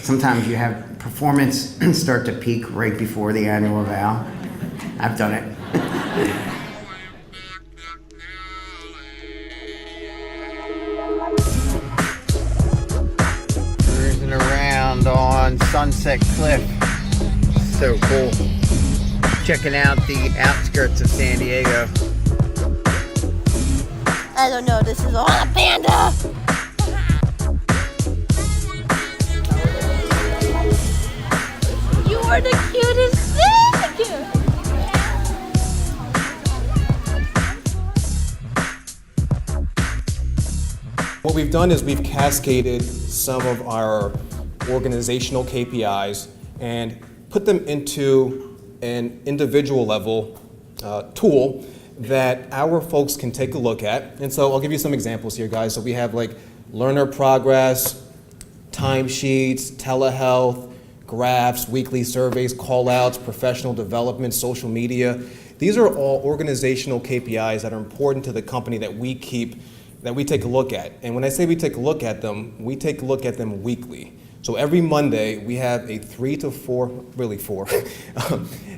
Sometimes you have performance start to peak right before the annual eval. I've done it. Cruising around on Sunset Cliff. So cool. Checking out the outskirts of San Diego. I don't know, this is all a panda! You are the cutest thing! What we've done is we've cascaded some of our organizational KPIs and put them into an individual level tool that our folks can take a look at. And so I'll give you some examples here, guys. So we have like learner progress, timesheets, telehealth, graphs, weekly surveys, call-outs, professional development, social media. These are all organizational KPIs that are important to the company that we take a look at. And when I say we take a look at them, we take a look at them weekly. So every Monday, we have a 3 to 4, really 4.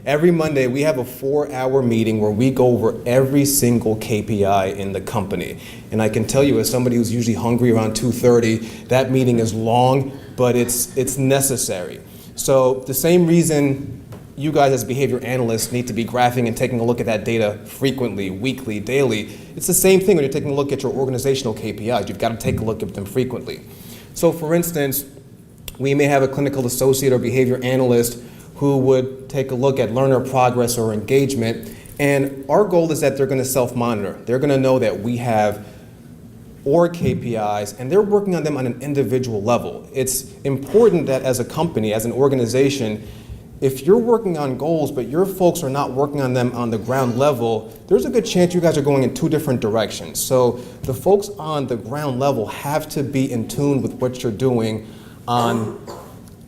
Every Monday, we have a 4-hour meeting where we go over every single KPI in the company. And I can tell you, as somebody who's usually hungry around 2:30, that meeting is long, but it's necessary. So the same reason you guys as behavior analysts need to be graphing and taking a look at that data frequently, weekly, daily, it's the same thing when you're taking a look at your organizational KPIs. You've got to take a look at them frequently. So for instance, we may have a clinical associate or behavior analyst who would take a look at learner progress or engagement, and our goal is that they're going to self-monitor. They're going to know that we have org KPIs, and they're working on them on an individual level. It's important that as a company, as an organization, if you're working on goals, but your folks are not working on them on the ground level, there's a good chance you guys are going in 2 different directions. So the folks on the ground level have to be in tune with what you're doing on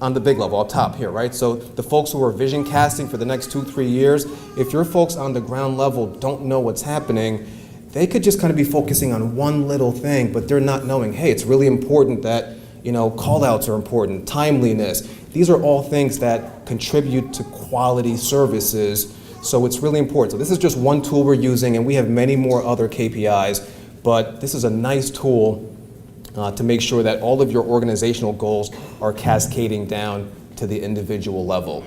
the big level, up top here, right? So the folks who are vision casting for the next 2-3 years, if your folks on the ground level don't know what's happening, they could just kind of be focusing on one little thing, but they're not knowing, hey, it's really important that, call-outs are important, timeliness. These are all things that contribute to quality services, so it's really important. So this is just one tool we're using, and we have many more other KPIs, but this is a nice tool to make sure that all of your organizational goals are cascading down to the individual level.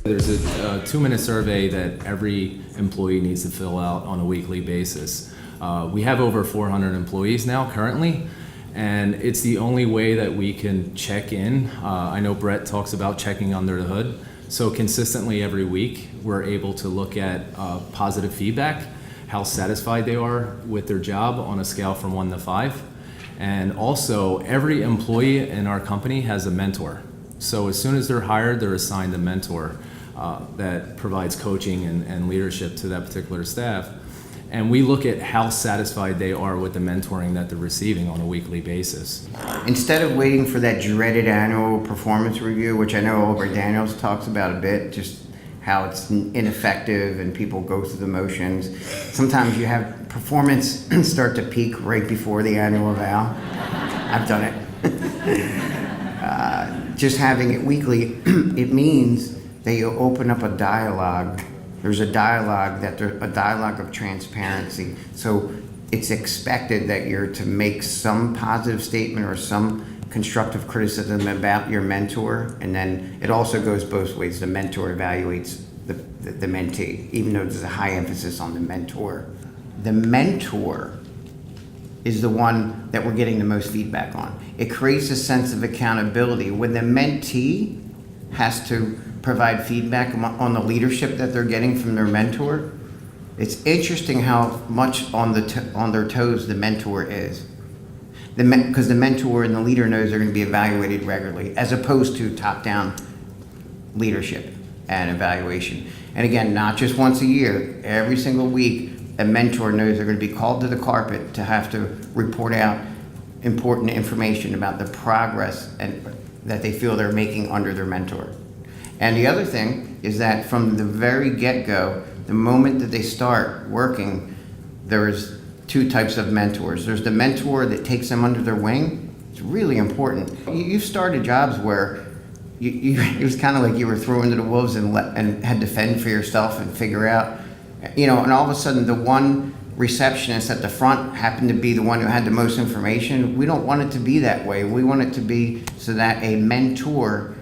There's a 2-minute survey that every employee needs to fill out on a weekly basis. We have over 400 employees now currently, and it's the only way that we can check in. I know Brett talks about checking under the hood. So consistently every week, we're able to look at positive feedback, how satisfied they are with their job on a scale from 1 to 5. And also, every employee in our company has a mentor. So as soon as they're hired, they're assigned a mentor that provides coaching and leadership to that particular staff. And we look at how satisfied they are with the mentoring that they're receiving on a weekly basis. Instead of waiting for that dreaded annual performance review, which I know Oliver Daniels talks about a bit, just how it's ineffective and people go through the motions. Sometimes you have performance start to peak right before the annual eval. I've done it. Just having it weekly, it means that you open up a dialogue. There's a dialogue of transparency. So it's expected that you're to make some positive statement or some constructive criticism about your mentor, and then it also goes both ways. The mentor evaluates the mentee, even though there's a high emphasis on the mentor. The mentor is the one that we're getting the most feedback on. It creates a sense of accountability. When the mentee has to provide feedback on the leadership that they're getting from their mentor, it's interesting how much on their toes the mentor is. Because the mentor and the leader knows they're going to be evaluated regularly, as opposed to top-down leadership. and evaluation. And again, not just once a year, every single week, a mentor knows they're going to be called to the carpet to have to report out important information about the progress and that they feel they're making under their mentor. And the other thing is that from the very get-go, the moment that they start working, there's two types of mentors. There's the mentor that takes them under their wing. It's really important. You've started jobs where it was kind of like you were thrown to the wolves and had to fend for yourself and figure out, and all of a sudden the one receptionist at the front happened to be the one who had the most information. We don't want it to be that way. We want it to be so that a mentor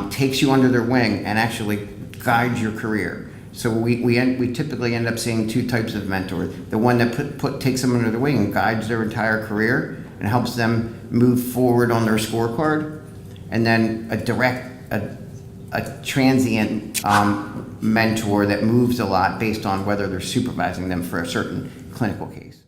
takes you under their wing and actually guides your career. So we typically end up seeing two types of mentors. The one that takes them under the wing and guides their entire career and helps them move forward on their scorecard. And then a transient mentor that moves a lot based on whether they're supervising them for a certain clinical case.